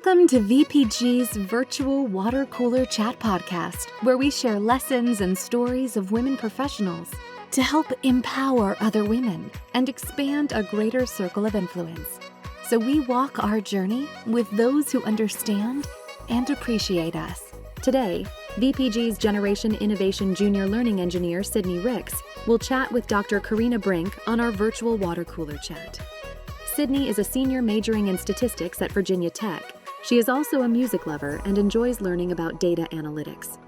Welcome to VPG's virtual water cooler chat podcast, where we share lessons and stories of women professionals to help empower other women and expand a greater circle of influence. So we walk our journey with those who understand and appreciate us. Today, VPG's Generation Innovation Junior Learning Engineer, Sydney Ricks, will chat with Dr. Coreena Brinck on our virtual water cooler chat. Sydney is a senior majoring in statistics at Virginia Tech. She is also a music lover and enjoys learning about data analytics.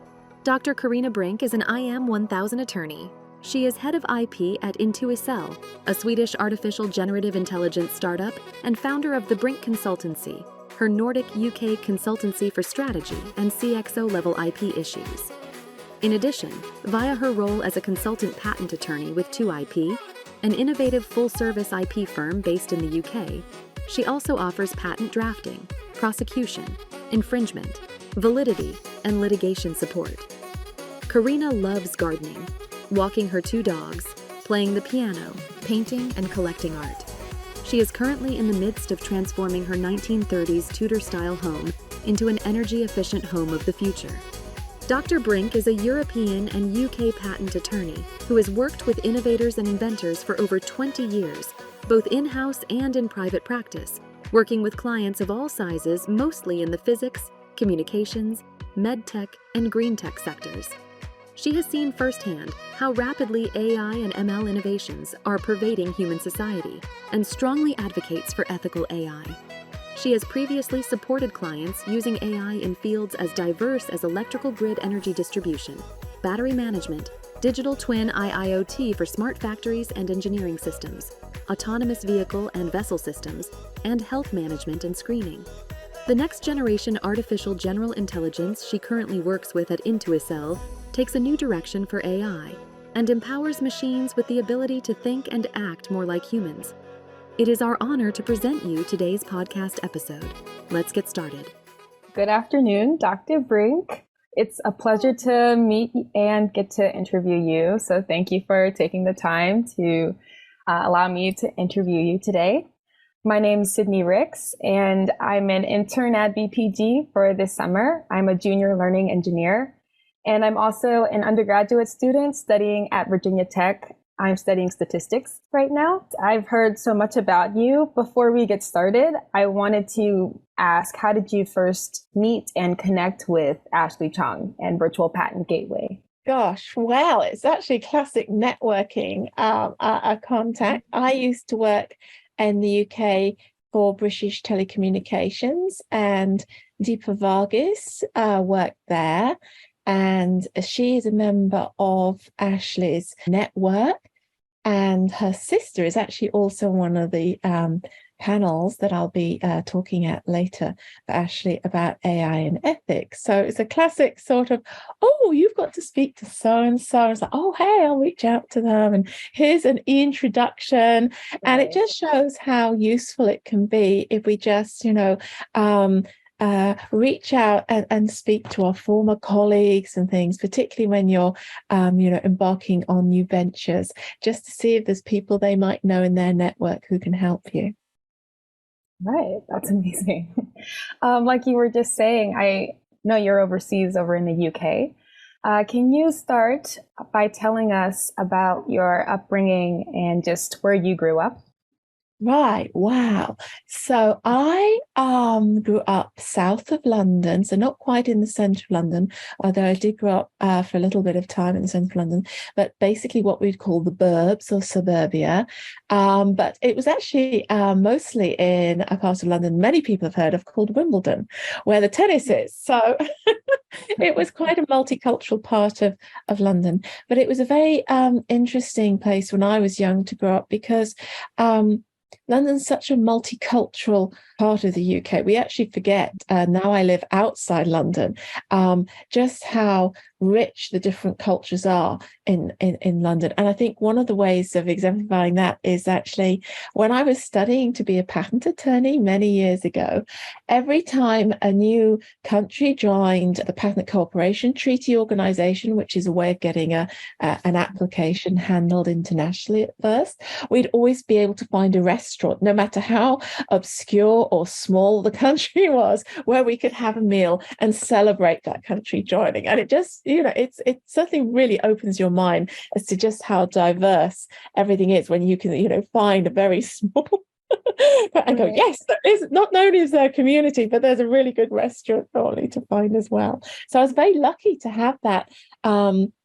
Dr. Coreena Brinck is an IM 1000 attorney. She is head of IP at IntuiCell, a Swedish artificial generative intelligence startup, and founder of TheBrinckConsultancy, her Nordic UK consultancy for strategy and CXO-level IP issues. In addition, via her role as a consultant patent attorney with 2IP, an innovative full-service IP firm based in the UK, she also offers patent drafting, prosecution, infringement, validity, and litigation support. Coreena loves gardening, walking her 2 dogs, playing the piano, painting, and collecting art. She is currently in the midst of transforming her 1930s Tudor-style home into an energy-efficient home of the future. Dr. Brinck is a European and UK patent attorney who has worked with innovators and inventors for over 20 years, both in-house and in private practice, working with clients of all sizes, mostly in the physics, communications, medtech, and green tech sectors. She has seen firsthand how rapidly AI and ML innovations are pervading human society and strongly advocates for ethical AI. She has previously supported clients using AI in fields as diverse as electrical grid energy distribution, battery management, digital twin IIoT for smart factories and engineering systems, autonomous vehicle and vessel systems, and health management and screening. The next generation artificial general intelligence she currently works with at IntuiCell takes a new direction for AI and empowers machines with the ability to think and act more like humans. It is our honor to present you today's podcast episode. Let's get started. Good afternoon, Dr. Brinck. It's a pleasure to meet and get to interview you. So thank you for taking the time to allow me to interview you today. My name is Sydney Ricks, and I'm an intern at VPG for this summer. I'm a junior learning engineer, and I'm also an undergraduate student studying at Virginia Tech. I'm studying statistics right now. I've heard so much about you. Before we get started, I wanted to ask, how did you first meet and connect with Ashley Chong and Virtual Patent Gateway? Gosh, wow, it's actually classic networking contact. I used to work in the UK for British Telecommunications, and Deepa Varghese worked there. And she is a member of Ashley's network. And her sister is actually also one of the panels that I'll be talking at later, Ashley, about AI and ethics. So it's a classic sort of, oh, you've got to speak to so-and-so. It's like, oh, hey, I'll reach out to them. And here's an introduction. Right. And it just shows how useful it can be if we just, reach out and speak to our former colleagues and things, particularly when you're, embarking on new ventures, just to see if there's people they might know in their network who can help you. Right. That's amazing. Like you were just saying, I know you're overseas over in the UK. Can you start by telling us about your upbringing and just where you grew up? Right. Wow. So I grew up south of London, so not quite in the centre of London, although I did grow up for a little bit of time in the centre of London, but basically what we'd call the burbs or suburbia. But it was actually mostly in a part of London many people have heard of called Wimbledon, where the tennis is. So it was quite a multicultural part of London. But it was a very interesting place when I was young to grow up because London's such a multicultural part of the UK. We actually forget, now I live outside London, just how rich the different cultures are in London. And I think one of the ways of exemplifying that is actually when I was studying to be a patent attorney many years ago, every time a new country joined the Patent Cooperation Treaty Organization, which is a way of getting an application handled internationally at first, we'd always be able to find a restaurant, no matter how obscure or small the country was, where we could have a meal and celebrate that country joining. And it just, it certainly really opens your mind as to just how diverse everything is when you can, find a very small and go, yes, that is not known as their community, but there's a really good restaurant probably to find as well. So I was very lucky to have that.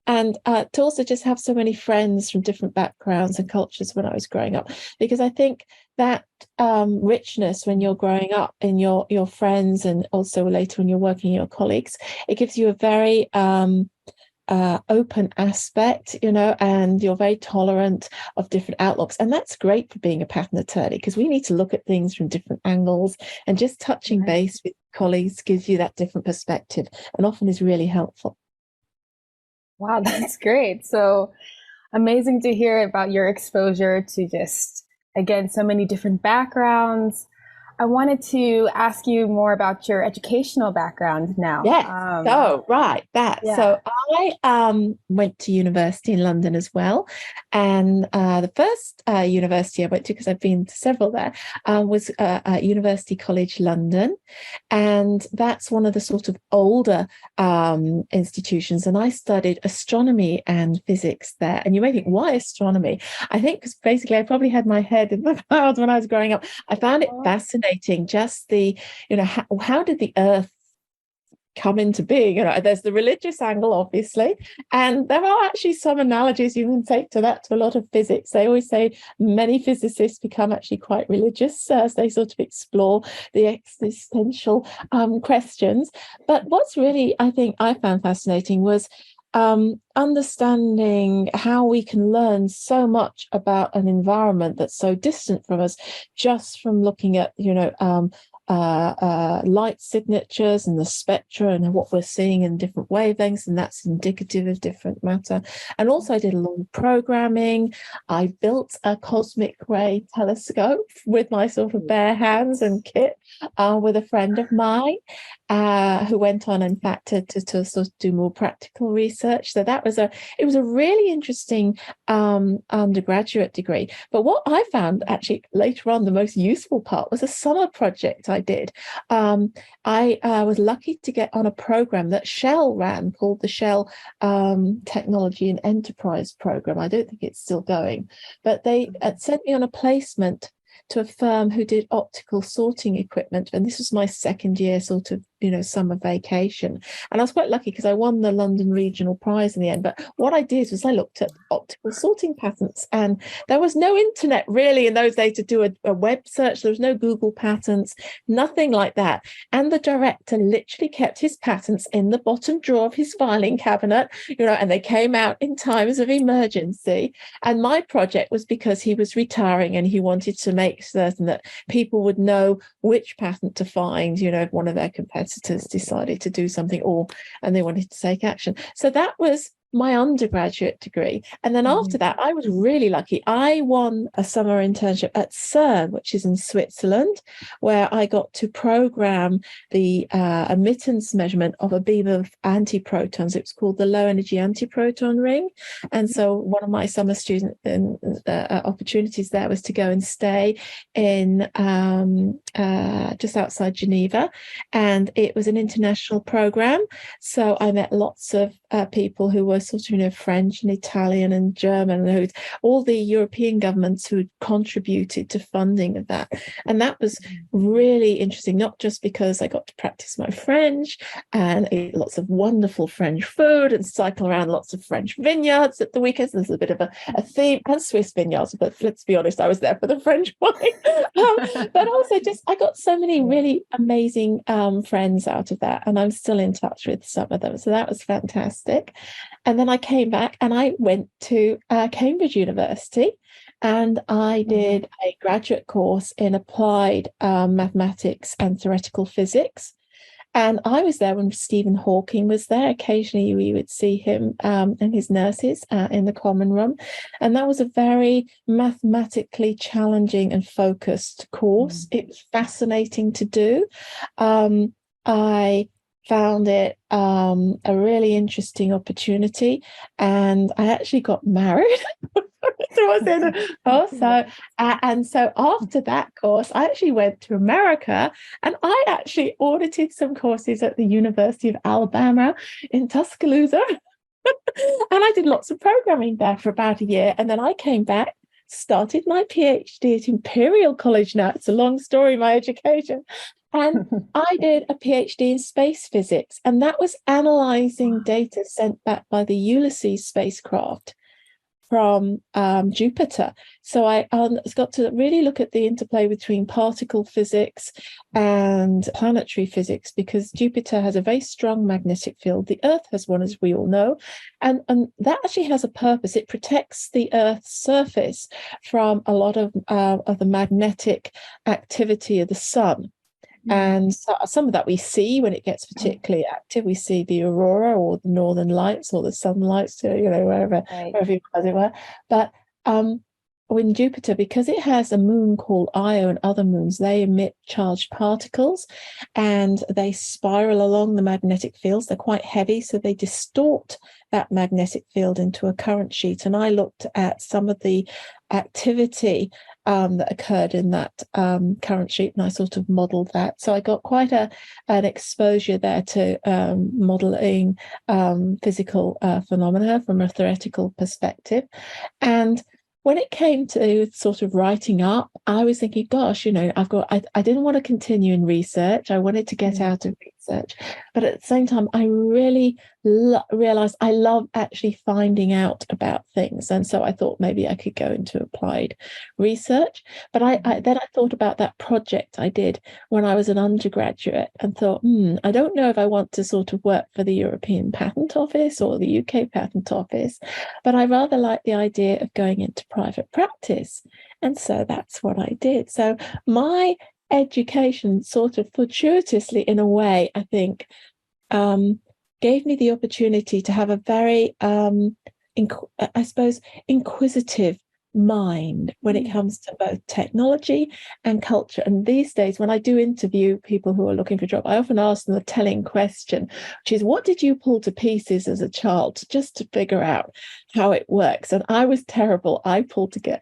And to also just have so many friends from different backgrounds and cultures when I was growing up, because I think that richness when you're growing up in your friends, and also later when you're working with your colleagues, it gives you a very open aspect, and you're very tolerant of different outlooks. And that's great for being a patent attorney, because we need to look at things from different angles, and just touching base with colleagues gives you that different perspective and often is really helpful. Wow, that's great. So amazing to hear about your exposure to just, again, so many different backgrounds. I wanted to ask you more about your educational background now. Yes. So I went to university in London as well. And the first university I went to, because I've been to several there, was at University College London. And that's one of the sort of older institutions. And I studied astronomy and physics there. And you may think, why astronomy? I think because basically I probably had my head in the clouds when I was growing up. I found it fascinating, just the, how did the Earth come into being? There's the religious angle, obviously, and there are actually some analogies you can take to that, to a lot of physics. They always say many physicists become actually quite religious as they sort of explore the existential questions. But what's really, I think, I found fascinating was understanding how we can learn so much about an environment that's so distant from us, just from looking at, light signatures and the spectra and what we're seeing in different wavelengths, and that's indicative of different matter. And also I did a lot of programming. I built a cosmic ray telescope with my sort of bare hands and kit with a friend of mine who went on, in fact, to sort of do more practical research. So it was a really interesting undergraduate degree. But what I found actually later on the most useful part was a summer project I did. I was lucky to get on a program that Shell ran called the Shell Technology and Enterprise Program. I don't think it's still going, but they sent me on a placement to a firm who did optical sorting equipment. And this was my second year sort of, summer vacation. And I was quite lucky because I won the London Regional Prize in the end. But what I did was I looked at optical sorting patents, and there was no internet really in those days to do a web search. There was no Google patents, nothing like that. And the director literally kept his patents in the bottom drawer of his filing cabinet, and they came out in times of emergency. And my project was because he was retiring and he wanted to make certain that people would know which patent to find, if one of their competitors decided to do something and they wanted to take action. So that was my undergraduate degree. And then after that, I was really lucky. I won a summer internship at CERN, which is in Switzerland, where I got to program the emittance measurement of a beam of antiprotons. It was called the low energy antiproton ring. And so one of my summer student opportunities there was to go and stay in just outside Geneva. And it was an international program. So I met lots of people who were sort of, French and Italian and German, and all the European governments who contributed to funding of that. And that was really interesting, not just because I got to practice my French and eat lots of wonderful French food and cycle around lots of French vineyards at the weekends. There's a bit of a theme, and Swiss vineyards, but let's be honest, I was there for the French wine. But also I got so many really amazing friends out of that, and I'm still in touch with some of them. So that was fantastic. And then I came back and I went to Cambridge University, and I did a graduate course in applied mathematics and theoretical physics. And I was there when Stephen Hawking was there. Occasionally we would see him and his nurses in the common room. And that was a very mathematically challenging and focused course. It was fascinating to do. I found it a really interesting opportunity, and I actually got married towards the end of the course. And so after that course, I actually went to America, and I actually audited some courses at the University of Alabama in Tuscaloosa. And I did lots of programming there for about a year. And then I came back, started my PhD at Imperial College. Now, it's a long story, my education. And I did a PhD in space physics, and that was analyzing data sent back by the Ulysses spacecraft from Jupiter. So I got to really look at the interplay between particle physics and planetary physics, because Jupiter has a very strong magnetic field. The Earth has one, as we all know, and that actually has a purpose. It protects the Earth's surface from a lot of the magnetic activity of the sun. And so some of that we see when it gets particularly active. We see the aurora or the northern lights or the sunlights, wherever you as it were. But when Jupiter, because it has a moon called Io and other moons, they emit charged particles and they spiral along the magnetic fields. They're quite heavy, so they distort that magnetic field into a current sheet. And I looked at some of the activity that occurred in that current sheet, and I sort of modeled that. So I got quite an exposure there to modeling physical phenomena from a theoretical perspective. And when it came to sort of writing up, I was thinking, gosh, I didn't want to continue in research. I wanted to get out of research. But at the same time, I really realized I love actually finding out about things. And so I thought maybe I could go into applied research. But then I thought about that project I did when I was an undergraduate and thought, I don't know if I want to sort of work for the European Patent Office or the UK Patent Office, but I rather like the idea of going into private practice. And so that's what I did. So my education sort of fortuitously, in a way, I think, gave me the opportunity to have a very, I suppose, inquisitive mind when it comes to both technology and culture. And these days, when I do interview people who are looking for a job, I often ask them a telling question, which is, what did you pull to pieces as a child just to figure out how it works? And I was terrible. I pulled to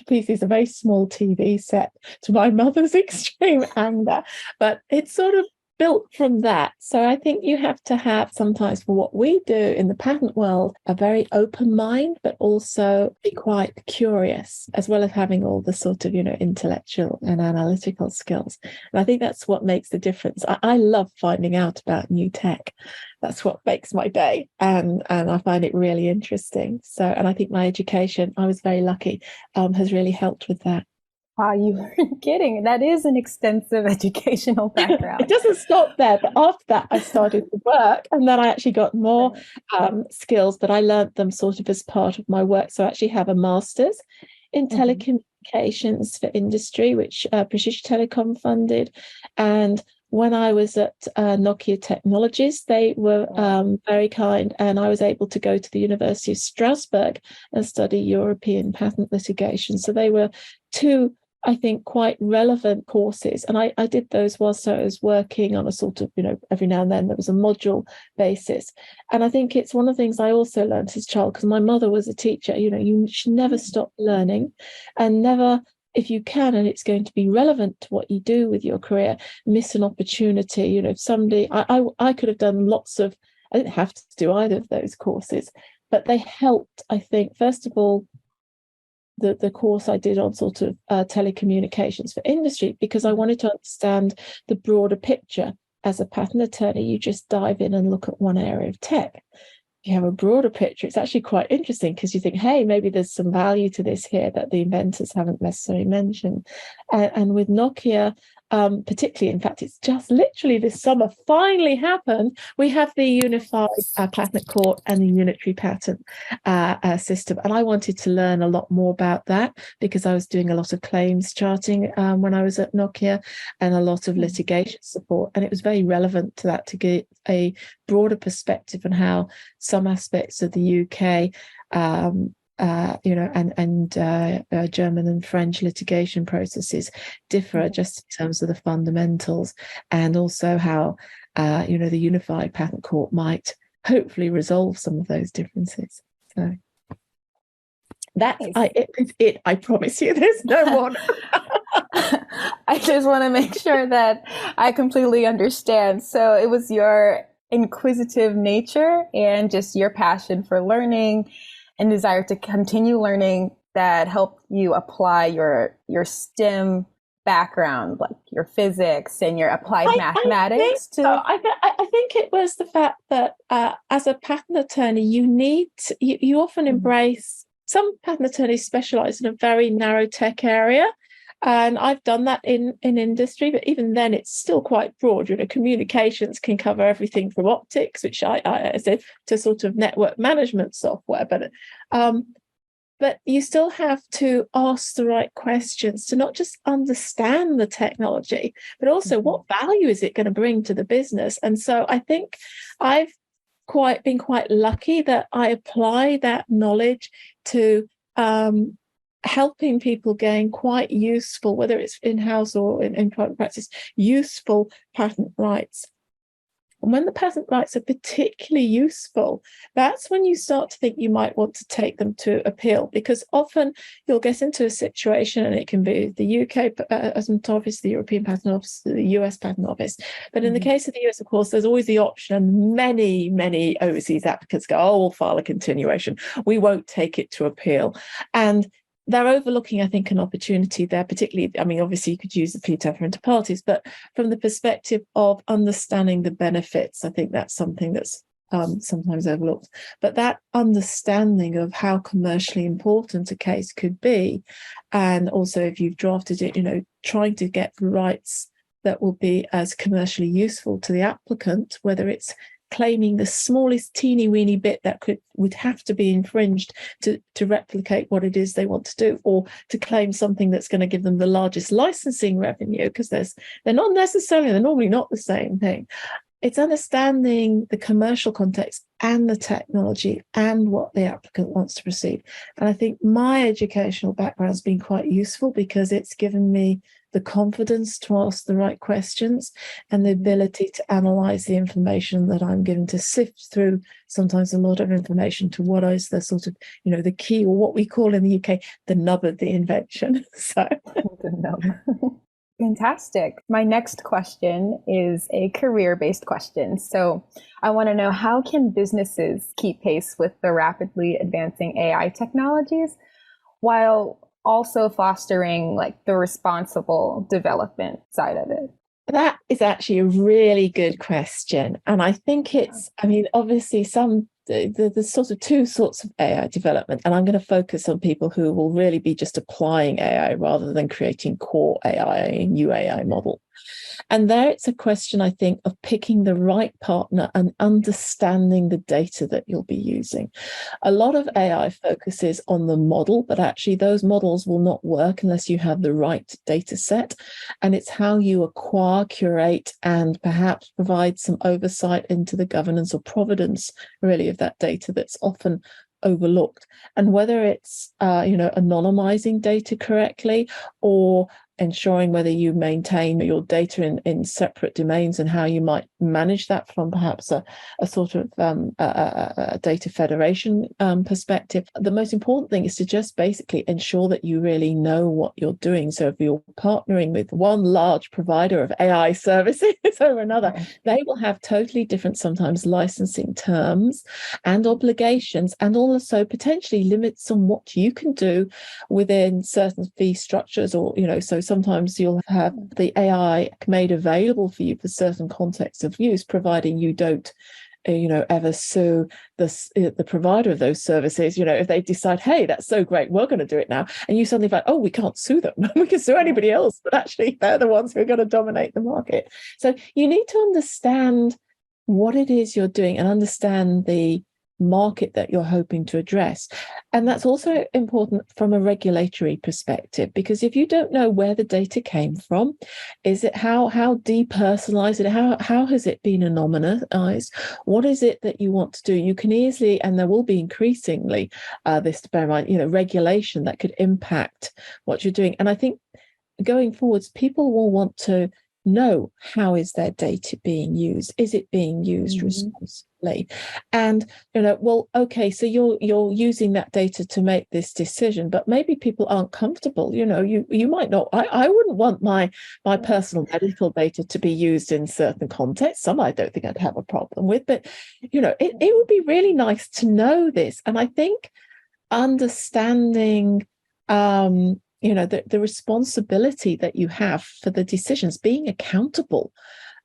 pieces a very small TV set, to my mother's extreme anger. But it's sort of built from that. So I think you have to have, sometimes for what we do in the patent world, a very open mind, but also be quite curious, as well as having all the sort of, intellectual and analytical skills. And I think that's what makes the difference. I love finding out about new tech. That's what makes my day. And I find it really interesting. So, and I think my education, I was very lucky, has really helped with that. Wow, you weren't kidding. That is an extensive educational background. It doesn't stop there, but after that, I started to work, and then I actually got more skills, but I learned them sort of as part of my work. So I actually have a master's in telecommunications for industry, which British Telecom funded. And when I was at Nokia Technologies, they were very kind, and I was able to go to the University of Strasbourg and study European patent litigation. So they were two, I think, quite relevant courses. And I did those whilst I was working on a sort of, every now and then there was a module basis. And I think it's one of the things I also learned as a child, because my mother was a teacher. You should never stop learning, and never, if you can, and it's going to be relevant to what you do with your career, miss an opportunity. If somebody, I could have done lots of, I didn't have to do either of those courses, but they helped, I think, first of all, the course I did on sort of telecommunications for industry, because I wanted to understand the broader picture. As a patent attorney, you just dive in and look at one area of tech. If you have a broader picture, it's actually quite interesting, because you think, hey, maybe there's some value to this here that the inventors haven't necessarily mentioned. And with Nokia, particularly, in fact, it's just literally this summer finally happened. We have the unified patent court and the unitary patent system. And I wanted to learn a lot more about that because I was doing a lot of claims charting when I was at Nokia and a lot of litigation support. And it was very relevant to that to get a broader perspective on how some aspects of the UK German and French litigation processes differ just in terms of the fundamentals, and also how the unified patent court might hopefully resolve some of those differences. So that's it. I promise you, there's no one. I just want to make sure that I completely understand. So it was your inquisitive nature and just your passion for learning and desire to continue learning that helped you apply your STEM background, like your physics and your applied mathematics. I think it was the fact that as a patent attorney, you often embrace, some patent attorneys specialize in a very narrow tech area. And I've done that in industry, but even then it's still quite broad. Communications can cover everything from optics, which I said, to sort of network management software. But you still have to ask the right questions to not just understand the technology, but also what value is it going to bring to the business. And so I think I've been quite lucky that I apply that knowledge to helping people gain quite useful, whether it's in-house or in private practice, useful patent rights. And when the patent rights are particularly useful, that's when you start to think you might want to take them to appeal, because often you'll get into a situation, and it can be the UK Patent Office, the European Patent Office, the US Patent Office. But in the case of the US, of course, there's always the option, and many overseas applicants go, oh, we'll file a continuation. We won't take it to appeal. And they're overlooking, I think, an opportunity there, particularly, I mean, obviously you could use the PTAB for inter-partes, but from the perspective of understanding the benefits, I think that's something that's sometimes overlooked. But that understanding of how commercially important a case could be, and also if you've drafted it, trying to get rights that will be as commercially useful to the applicant, whether it's claiming the smallest teeny weeny bit that would have to be infringed to replicate what it is they want to do, or to claim something that's going to give them the largest licensing revenue, because they're normally not the same thing. It's understanding the commercial context and the technology and what the applicant wants to receive. And I think my educational background has been quite useful because it's given me the confidence to ask the right questions and the ability to analyze the information that I'm given, to sift through sometimes a lot of information to what is the sort of, the key, or what we call in the UK, the nub of the invention. So the nub. Fantastic. My next question is a career-based question. So I want to know, how can businesses keep pace with the rapidly advancing AI technologies while also fostering the responsible development side of it? That is actually a really good question. And I think obviously there's sort of two sorts of AI development, and I'm going to focus on people who will really be just applying AI rather than creating core AI, a new AI model. And there it's a question, I think, of picking the right partner and understanding the data that you'll be using. A lot of AI focuses on the model, but actually those models will not work unless you have the right data set. And it's how you acquire, curate, and perhaps provide some oversight into the governance or provenance, really, of that data that's often overlooked. And whether it's anonymizing data correctly, or ensuring whether you maintain your data in separate domains, and how you might manage that from perhaps a sort of a data federation perspective. The most important thing is to just basically ensure that you really know what you're doing. So if you're partnering with one large provider of AI services over another, they will have totally different, sometimes licensing terms and obligations, and also potentially limits on what you can do within certain fee structures, or so sometimes you'll have the AI made available for you for certain contexts of use, providing you don't ever sue the provider of those services, if they decide, hey, that's so great, we're going to do it now, and you suddenly find, oh, we can't sue them. We can sue anybody else, but actually they're the ones who are going to dominate the market. So you need to understand what it is you're doing and understand the market that you're hoping to address. And that's also important from a regulatory perspective, because if you don't know where the data came from, is it how depersonalized it, how has it been anonymized, what is it that you want to do, you can easily, and there will be increasingly this, to bear in mind, regulation that could impact what you're doing. And I think going forwards, people will want to know, how is their data being used? Is it being used responsibly? And well, okay, so you're using that data to make this decision, but maybe people aren't comfortable. You might not. I wouldn't want my personal medical data to be used in certain contexts. Some I don't think I'd have a problem with, but it would be really nice to know this. And I think understanding the responsibility that you have for the decisions, being accountable,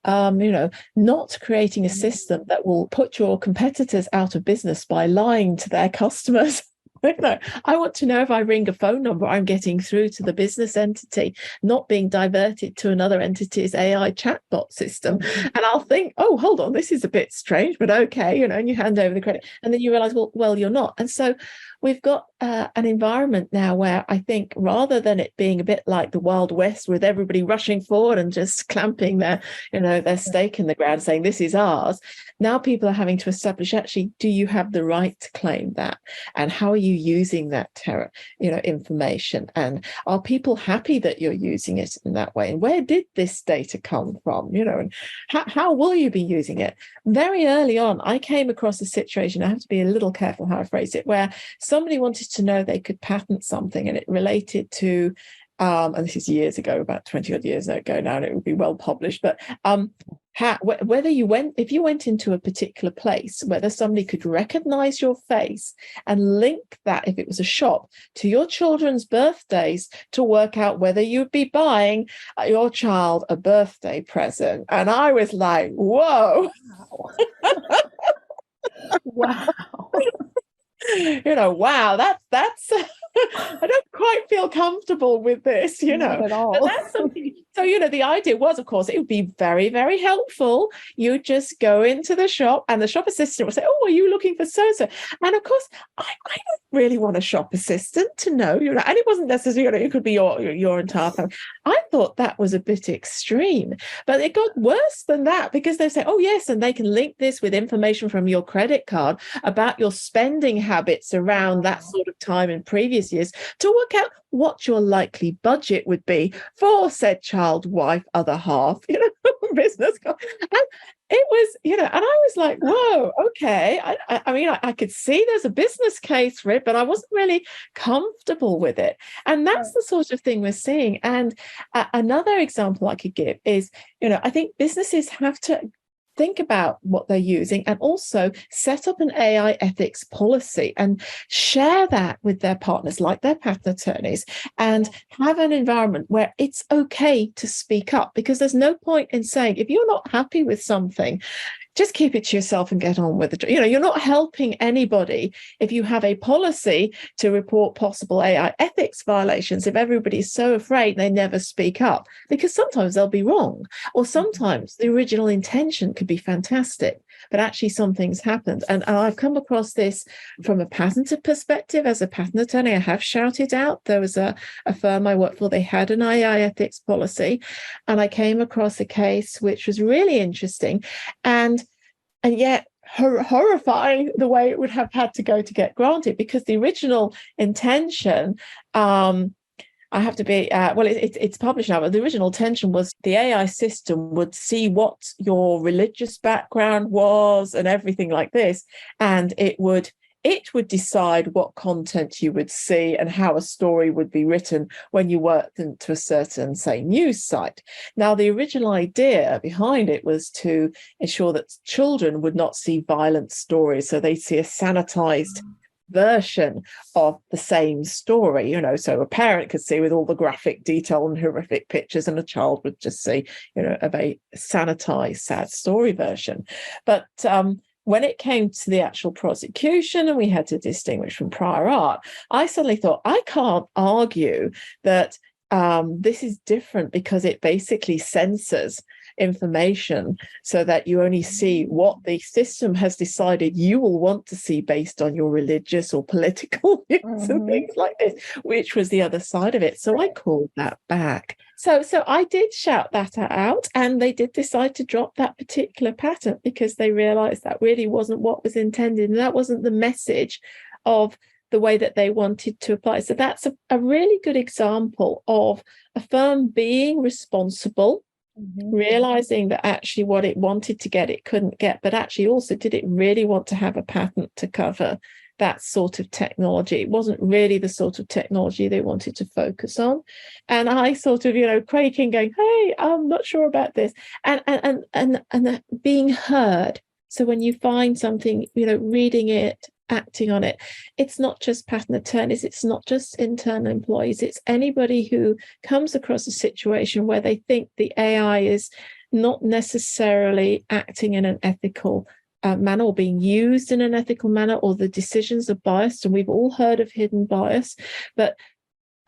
not creating a system that will put your competitors out of business by lying to their customers. I want to know if I ring a phone number, I'm getting through to the business entity, not being diverted to another entity's AI chatbot system. And I'll think, oh, hold on, this is a bit strange, but okay, and you hand over the credit. And then you realize, well, you're not. And so we've got an environment now where I think, rather than it being a bit like the Wild West with everybody rushing forward and just clamping their stake in the ground saying this is ours, now people are having to establish, actually, do you have the right to claim that? And how are you using that information? And are people happy that you're using it in that way? And where did this data come from? And how will you be using it? Very early on, I came across a situation, I have to be a little careful how I phrase it, where somebody wanted to know they could patent something, and it related to, and this is years ago, about 20 odd years ago now, and it would be well published, but if you went into a particular place, whether somebody could recognize your face and link that, if it was a shop, to your children's birthdays to work out whether you'd be buying your child a birthday present. And I was like, whoa. Wow. Wow, that's I don't quite feel comfortable with this, Not at all. But that's something. So, the idea was, of course, it would be very, very helpful. You just go into the shop and the shop assistant would say, oh, are you looking for so-and-so? And of course, I don't really want a shop assistant to know, and it wasn't necessarily, it could be your entire family. I thought that was a bit extreme, but it got worse than that, because they say, oh, yes, and they can link this with information from your credit card about your spending habits around that sort of time in previous years to work out what your likely budget would be for said child, wife, other half, business. And it was, and I was like, whoa, okay. I mean, I could see there's a business case for it, but I wasn't really comfortable with it. And that's the sort of thing we're seeing. And another example I could give is, I think businesses have to think about what they're using and also set up an AI ethics policy and share that with their partners, like their patent attorneys, and have an environment where it's okay to speak up, because there's no point in saying, if you're not happy with something, just keep it to yourself and get on with it. You're not helping anybody if you have a policy to report possible AI ethics violations, if everybody's so afraid they never speak up, because sometimes they'll be wrong, or sometimes the original intention could be fantastic, but actually something's happened. And I've come across this from a patent perspective. As a patent attorney, I have shouted out. There was a firm I worked for, they had an AI ethics policy, and I came across a case which was really interesting and yet horrifying, the way it would have had to go to get granted, because the original intention, I have to be, it's published now, but the original intention was the AI system would see what your religious background was and everything like this, and it would decide what content you would see and how a story would be written when you worked into a certain, say, news site. Now, the original idea behind it was to ensure that children would not see violent stories, so they'd see a sanitized version of the same story, so a parent could see with all the graphic detail and horrific pictures, and a child would just see, a very sanitized, sad story version. But when it came to the actual prosecution and we had to distinguish from prior art, I suddenly thought, I can't argue that this is different because it basically censors information so that you only see what the system has decided you will want to see based on your religious or political views and things like this, which was the other side of it. So I called that back. So I did shout that out, and they did decide to drop that particular patent because they realized that really wasn't what was intended, and that wasn't the message of the way that they wanted to apply. So that's a really good example of a firm being responsible, realizing that actually what it wanted to get, it couldn't get, but actually also, did it really want to have a patent to cover that sort of technology? It wasn't really the sort of technology they wanted to focus on. And I sort of, quaking, going, hey, I'm not sure about this. And being heard. So when you find something, reading it, acting on it, it's not just patent attorneys, it's not just internal employees, it's anybody who comes across a situation where they think the AI is not necessarily acting in an ethical manner or being used in an ethical manner, or the decisions are biased. And we've all heard of hidden bias, but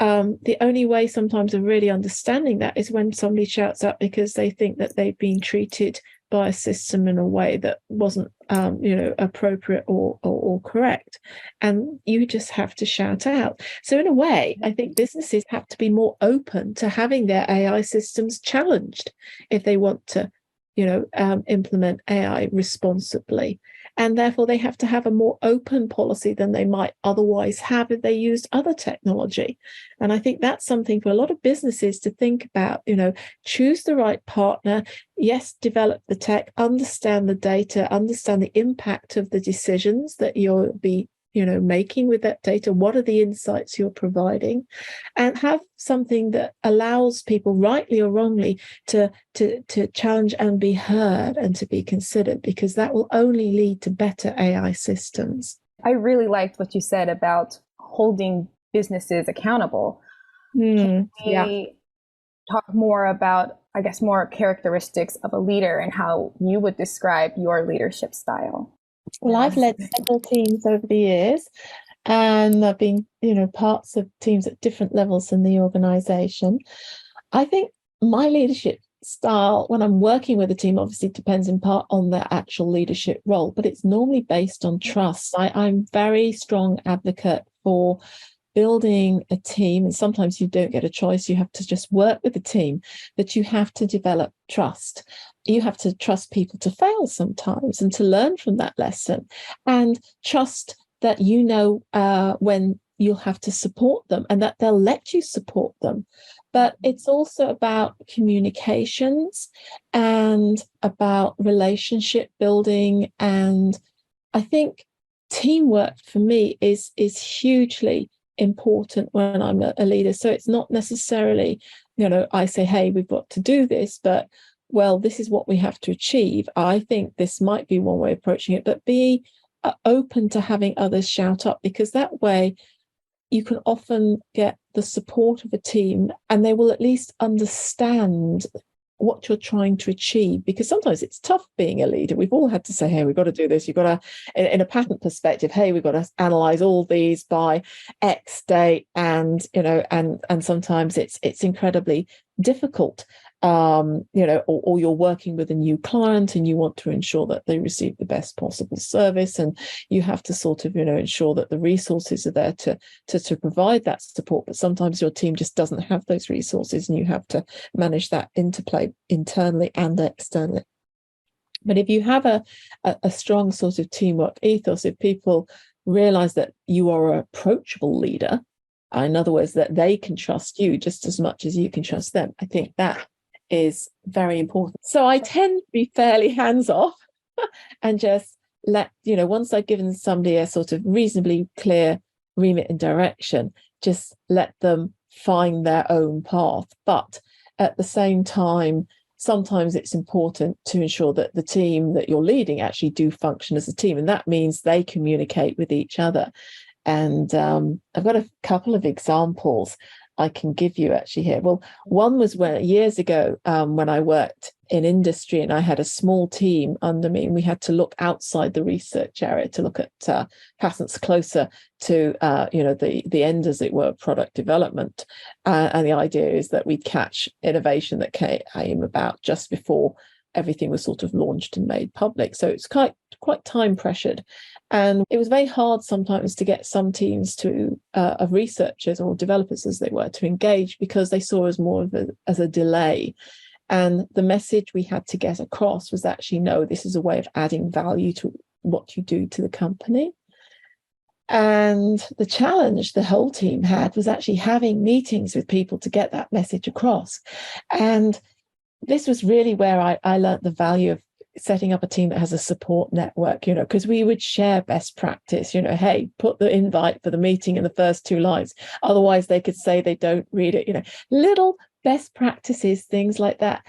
the only way sometimes of really understanding that is when somebody shouts out because they think that they've been treated by a system in a way that wasn't appropriate or correct, and you just have to shout out. So in a way, I think businesses have to be more open to having their AI systems challenged if they want to implement AI responsibly, and therefore they have to have a more open policy than they might otherwise have if they used other technology. And I think that's something for a lot of businesses to think about. Choose the right partner. Yes, develop the tech, understand the data, understand the impact of the decisions that you'll be making with that data. What are the insights you're providing, and have something that allows people, rightly or wrongly, to challenge and be heard and to be considered, because that will only lead to better AI systems. I really liked what you said about holding businesses accountable. Can we talk more about, I guess, more characteristics of a leader and how you would describe your leadership style? Well, I've led several teams over the years, and I've been, parts of teams at different levels in the organization. I think my leadership style, when I'm working with a team, obviously depends in part on their actual leadership role, but it's normally based on trust. I'm very strong advocate for building a team, and sometimes you don't get a choice. You have to just work with the team, but you have to develop trust. You have to trust people to fail sometimes and to learn from that lesson, and trust that when you'll have to support them and that they'll let you support them. But it's also about communications and about relationship building. And I think teamwork for me is hugely important when I'm a leader. So it's not necessarily, I say, hey, we've got to do this, but well, this is what we have to achieve. I think this might be one way of approaching it, but be open to having others shout up, because that way you can often get the support of a team and they will at least understand what you're trying to achieve, because sometimes it's tough being a leader. We've all had to say, hey, we've got to do this. You've got to, in a patent perspective, hey, we've got to analyze all these by X date, and sometimes it's incredibly difficult. Or you're working with a new client and you want to ensure that they receive the best possible service, and you have to sort of ensure that the resources are there to provide that support. But sometimes your team just doesn't have those resources, and you have to manage that interplay internally and externally. But if you have a strong sort of teamwork ethos, if people realize that you are an approachable leader, in other words, that they can trust you just as much as you can trust them, I think that is very important. So I tend to be fairly hands-off and just let, once I've given somebody a sort of reasonably clear remit and direction, just let them find their own path. But at the same time, sometimes it's important to ensure that the team that you're leading actually do function as a team. And that means they communicate with each other. And I've got a couple of examples. I can give you actually here. Well, one was years ago when I worked in industry and I had a small team under me, and we had to look outside the research area to look at patents closer to the end, as it were, product development. And the idea is that we'd catch innovation that came about just before everything was sort of launched and made public. So it's quite time pressured. And it was very hard sometimes to get some teams of researchers or developers, as they were, to engage, because they saw us more as a delay. And the message we had to get across was actually, no, this is a way of adding value to what you do to the company. And the challenge the whole team had was actually having meetings with people to get that message across. And this was really where I learned the value of setting up a team that has a support network, because we would share best practice, hey, put the invite for the meeting in the first 2 lines. Otherwise, they could say they don't read it, little best practices, things like that.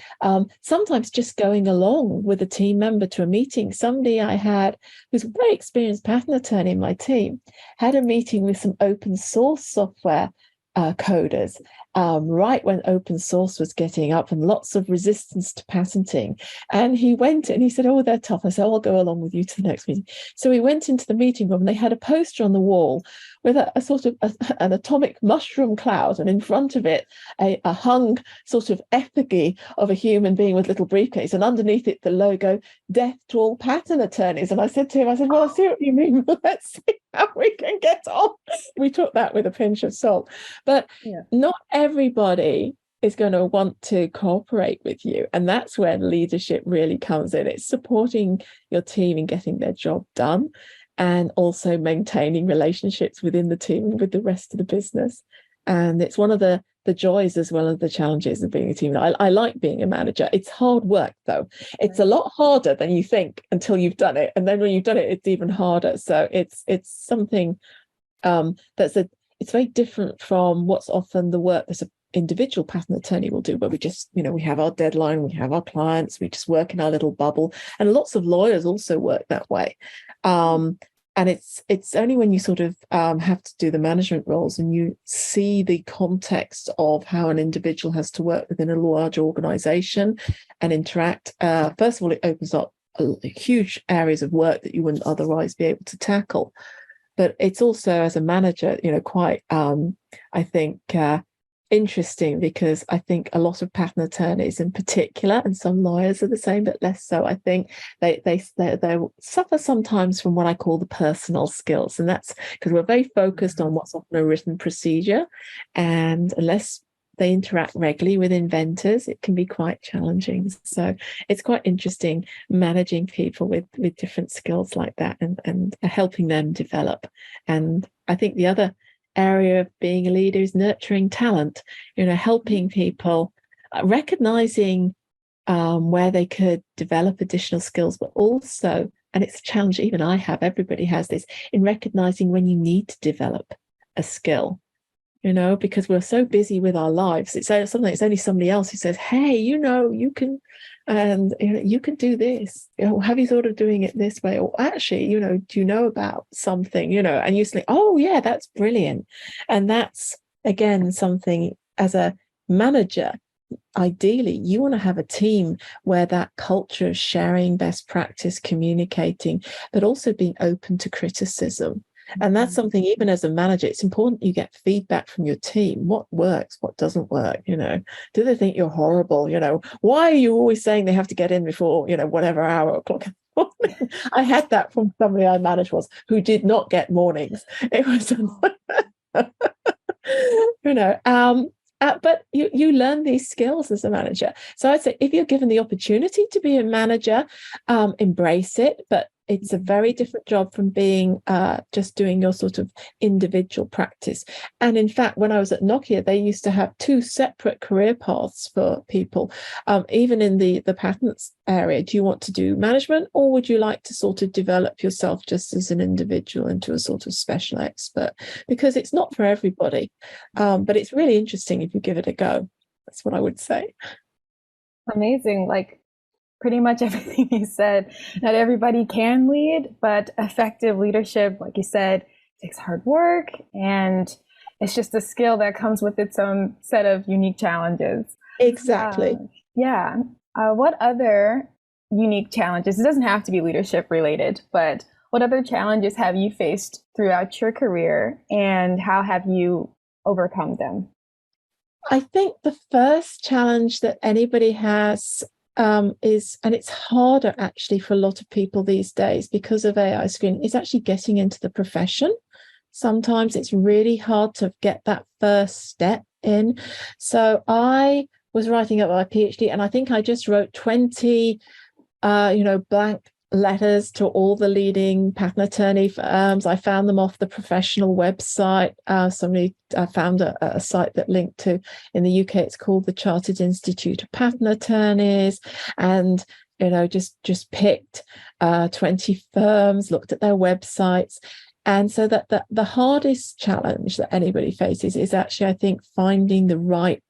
Sometimes just going along with a team member to a meeting. Somebody I had, who's a very experienced patent attorney in my team, had a meeting with some open source software coders, right when open source was getting up and lots of resistance to patenting. And he went and he said, oh, they're tough. I said, I'll go along with you to the next meeting. So we went into the meeting room and they had a poster on the wall with a sort of an atomic mushroom cloud, and in front of it a hung sort of effigy of a human being with a little briefcase, and underneath it the logo, death to all patent attorneys. And I said to him, well, I see what you mean. Let's see how we can get on. We took that with a pinch of salt. But not everybody is going to want to cooperate with you. And that's where leadership really comes in. It's supporting your team in getting their job done, and also maintaining relationships within the team and with the rest of the business. And it's one of the joys as well as the challenges of being a team. I like being a manager. It's hard work, though. It's a lot harder than you think until you've done it. And then when you've done it, it's even harder. So it's something it's very different from what's often the work that's an individual patent attorney will do, where we just, we have our deadline, we have our clients, we just work in our little bubble. And lots of lawyers also work that way. And it's only when you sort of have to do the management roles and you see the context of how an individual has to work within a large organization and interact. First of all, it opens up huge areas of work that you wouldn't otherwise be able to tackle. But it's also, as a manager, quite, I think, interesting, because I think a lot of patent attorneys in particular, and some lawyers are the same, but less so, I think they suffer sometimes from what I call the personal skills. And that's because we're very focused on what's often a written procedure. And unless they interact regularly with inventors, it can be quite challenging. So it's quite interesting managing people with different skills like that, and helping them develop. And I think the other area of being a leader is nurturing talent, helping people, recognizing where they could develop additional skills, but also, and it's a challenge even I have, everybody has this, in recognizing when you need to develop a skill. Because we're so busy with our lives. It's only somebody else who says, hey, you can, and you can do this. Have you thought of doing it this way? Or actually, do you know about something, and you think, oh yeah, that's brilliant. And that's, again, something as a manager, ideally, you want to have a team where that culture of sharing best practice, communicating, but also being open to criticism. And that's something, even as a manager, it's important you get feedback from your team. What works, what doesn't work, do they think you're horrible? Why are you always saying they have to get in before, whatever hour o'clock? I had that from somebody I managed who did not get mornings. It was, but you learn these skills as a manager. So I'd say if you're given the opportunity to be a manager, embrace it. But it's a very different job from being just doing your sort of individual practice. And in fact, when I was at Nokia, they used to have 2 separate career paths for people. Even in the patents area, do you want to do management, or would you like to sort of develop yourself just as an individual into a sort of special expert? Because it's not for everybody, but it's really interesting if you give it a go. That's what I would say. Amazing. Pretty much everything you said. Not everybody can lead, but effective leadership, like you said, takes hard work, and it's just a skill that comes with its own set of unique challenges. Exactly. Yeah. What other unique challenges, it doesn't have to be leadership related, but what other challenges have you faced throughout your career and how have you overcome them? I think the first challenge that anybody has is, and it's harder actually for a lot of people these days because of AI screening, is actually getting into the profession. Sometimes it's really hard to get that first step in. So I was writing up my PhD, and I think I just wrote 20, blank letters to all the leading patent attorney firms. I found them off the professional website. I found a site that linked to, in the UK, it's called the Chartered Institute of Patent Attorneys, and just picked 20 firms, looked at their websites. And so that the hardest challenge that anybody faces is actually, I think, finding the right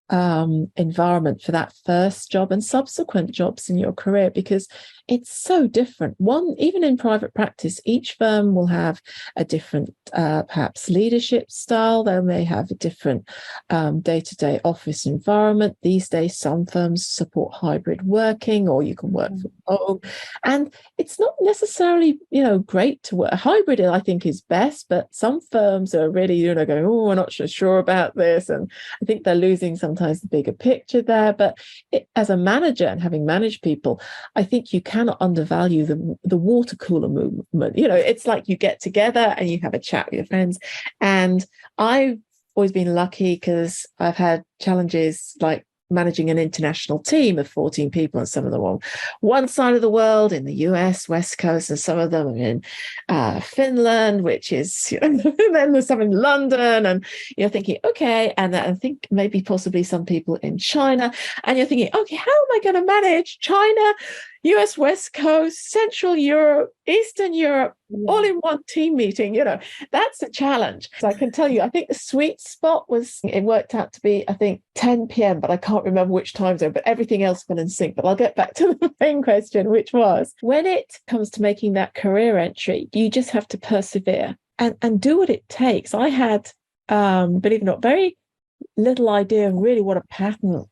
environment for that first job and subsequent jobs in your career, because it's so different. Even in private practice, each firm will have a different perhaps leadership style. They may have a different day-to-day office environment. These days, some firms support hybrid working, or you can work from home. And it's not necessarily, great to work. Hybrid, I think, is best, but some firms are really, going, oh, we're not so sure about this. And I think they're losing sometimes the bigger picture there. But as a manager and having managed people, I think you cannot undervalue the water cooler movement. It's like you get together and you have a chat with your friends. And I've always been lucky because I've had challenges like managing an international team of 14 people, and some of them on one side of the world in the US, West Coast, and some of them are in Finland, which is, and then there's some in London, and you're thinking, okay, and I think maybe possibly some people in China, and you're thinking, okay, how am I going to manage China, US West Coast, Central Europe, Eastern Europe, all in one team meeting? That's a challenge. So I can tell you, I think the sweet spot it worked out to be, I think, 10 p.m., but I can't remember which time zone, but everything else fell in sync. But I'll get back to the main question, which was, when it comes to making that career entry, you just have to persevere and do what it takes. I had, believe it or not, very little idea of really what a patent.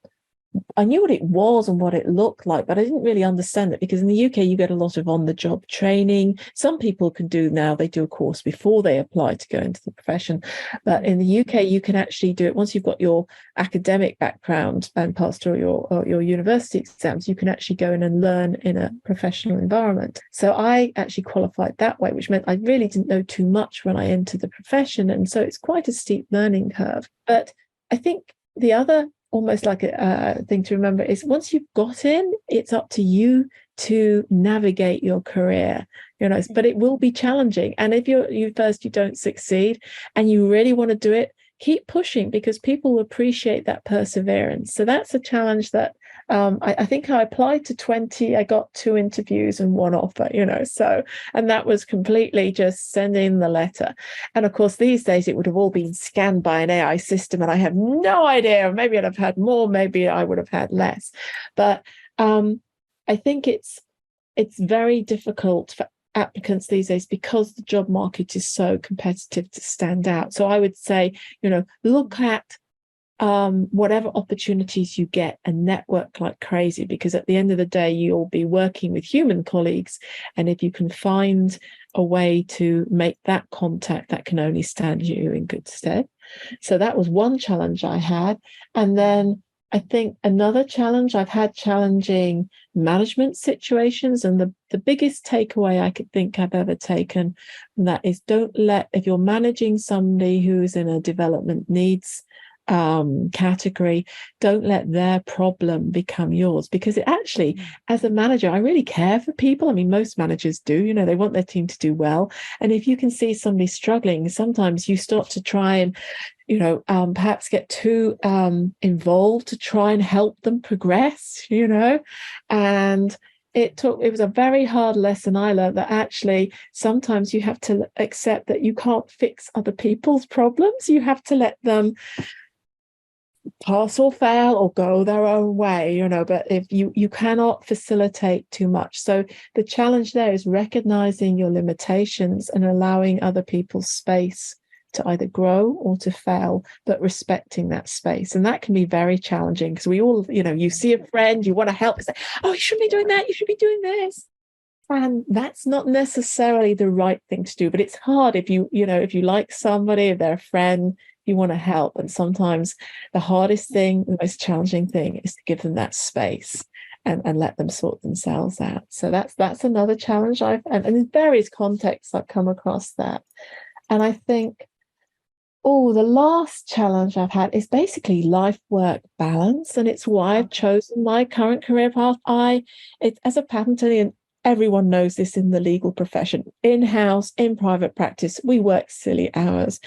I knew what it was and what it looked like, but I didn't really understand it, because in the UK, you get a lot of on-the-job training. Some people can do now, they do a course before they apply to go into the profession. But in the UK, you can actually do it once you've got your academic background and passed all your university exams. You can actually go in and learn in a professional environment. So I actually qualified that way, which meant I really didn't know too much when I entered the profession. And so it's quite a steep learning curve. But I think the other almost like a thing to remember is, once you've got in, it's up to you to navigate your career, but it will be challenging. And if you don't succeed and you really want to do it, keep pushing, because people will appreciate that perseverance. So that's a challenge that I think I applied to 20, I got 2 interviews and 1 offer, and that was completely just sending the letter. And of course, these days it would have all been scanned by an AI system, and I have no idea. Maybe I'd have had more, maybe I would have had less. But I think it's very difficult for applicants these days, because the job market is so competitive, to stand out. So I would say, look at whatever opportunities you get and network like crazy, because at the end of the day, you'll be working with human colleagues. And if you can find a way to make that contact, that can only stand you in good stead. So that was one challenge I had. And then I think another challenge, I've had challenging management situations. And the biggest takeaway I could think I've ever taken from that is, if you're managing somebody who's in a development needs category, don't let their problem become yours, because it actually, as a manager, I really care for people. I mean, most managers do, they want their team to do well. And if you can see somebody struggling, sometimes you start to try and perhaps get too involved to try and help them progress, and it was a very hard lesson I learned, that actually sometimes you have to accept that you can't fix other people's problems. You have to let them pass or fail or go their own way, but if you cannot facilitate too much. So the challenge there is recognizing your limitations and allowing other people's space to either grow or to fail, but respecting that space. And that can be very challenging because we all, you see a friend, you want to help, say, oh, you should be doing that, you should be doing this. And that's not necessarily the right thing to do, but it's hard if you like somebody, if they're a friend, you want to help. And sometimes the hardest thing, the most challenging thing is to give them that space and let them sort themselves out. So that's another challenge and in various contexts I've come across that. And I think, the last challenge I've had is basically life-work balance. And it's why I've chosen my current career path. As a patent attorney, and everyone knows this in the legal profession, in-house, in private practice, we work silly hours.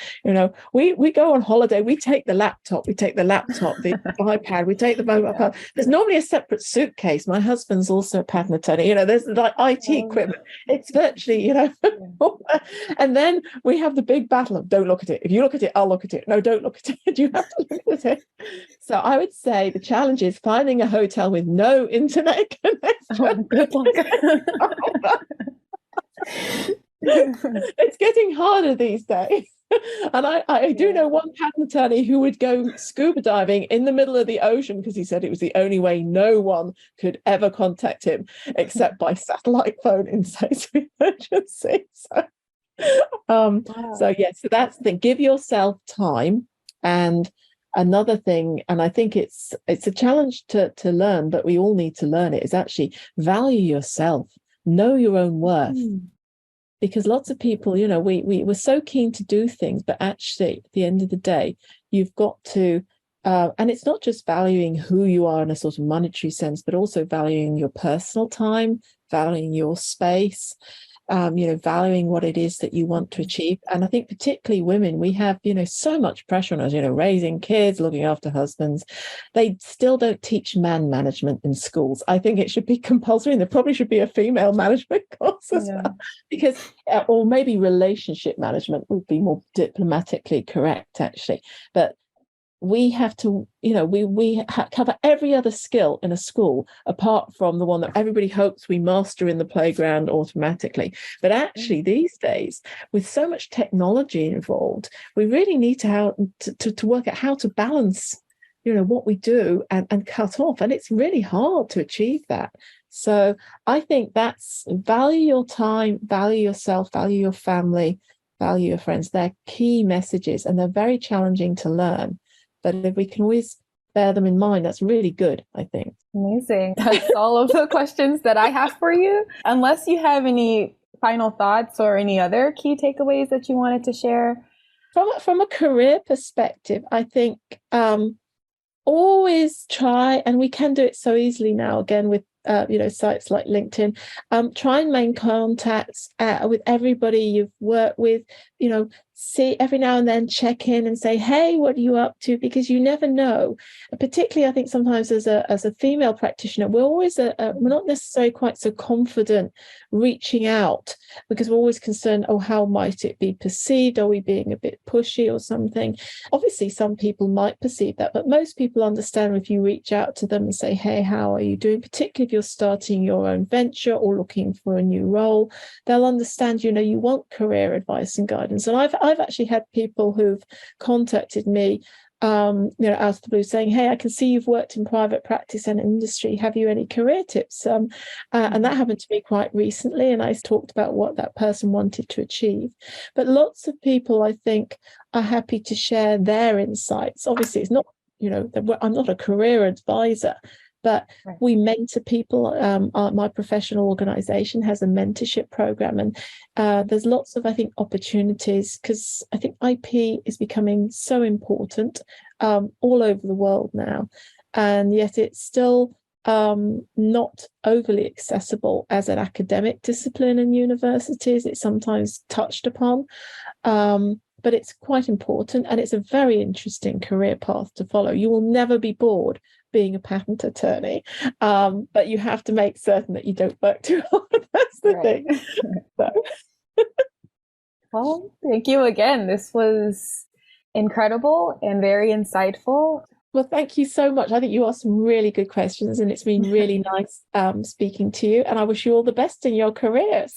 We go on holiday, we take the laptop, the iPad, we take the mobile phone. There's normally a separate suitcase. My husband's also a patent attorney. There's like IT equipment. It's virtually, and then we have the big battle of don't look at it. If you look at it, I'll look at it. No, don't look at it. You have to look at it. So I would say the challenge is finding a hotel with no internet connection. Good luck. It's getting harder these days. And I do know one patent attorney who would go scuba diving in the middle of the ocean because he said it was the only way no one could ever contact him except by satellite phone in case of emergency. So that's the thing. Give yourself time. And another thing, and I think it's a challenge to learn, but we all need to learn it, is actually value yourself, know your own worth. Because lots of people, we're so keen to do things, but actually at the end of the day, you've got to, and it's not just valuing who you are in a sort of monetary sense, but also valuing your personal time, valuing your space, valuing what it is that you want to achieve. And I think particularly women, we have, so much pressure on us, raising kids, looking after husbands. They still don't teach man management in schools. I think it should be compulsory, and there probably should be a female management course as well, because, or maybe relationship management would be more diplomatically correct, actually. But we have to, we cover every other skill in a school apart from the one that everybody hopes we master in the playground automatically. But actually these days, with so much technology involved, we really need to work out how to balance, what we do and cut off. And it's really hard to achieve that. So I think that's value your time, value yourself, value your family, value your friends. They're key messages and they're very challenging to learn. But if we can always bear them in mind, that's really good, I think. Amazing. That's all of the questions that I have for you. Unless you have any final thoughts or any other key takeaways that you wanted to share. From a career perspective, I think always try, and we can do it so easily now, again, with sites like LinkedIn, try and maintain contacts with everybody you've worked with, see every now and then, check in and say, hey, what are you up to? Because you never know. Particularly, I think sometimes as a female practitioner, we're always we're not necessarily quite so confident reaching out because we're always concerned, how might it be perceived? Are we being a bit pushy or something? Obviously, some people might perceive that, but most people understand if you reach out to them and say, hey, how are you doing? Particularly if you're starting your own venture or looking for a new role, they'll understand, you want career advice and guidance. And I've actually had people who've contacted me, out of the blue saying, hey, I can see you've worked in private practice and industry. Have you any career tips? And that happened to me quite recently. And I talked about what that person wanted to achieve. But lots of people, I think, are happy to share their insights. Obviously, it's not, I'm not a career advisor, but we mentor people. My professional organization has a mentorship program, and there's lots of, I think, opportunities because I think IP is becoming so important all over the world now, and yet it's still not overly accessible as an academic discipline in universities. It's sometimes touched upon. But it's quite important, and it's a very interesting career path to follow. You will never be bored being a patent attorney, but you have to make certain that you don't work too hard. That's the thing. So. Well, thank you again. This was incredible and very insightful. Well, thank you so much. I think you asked some really good questions, and it's been really nice speaking to you. And I wish you all the best in your careers.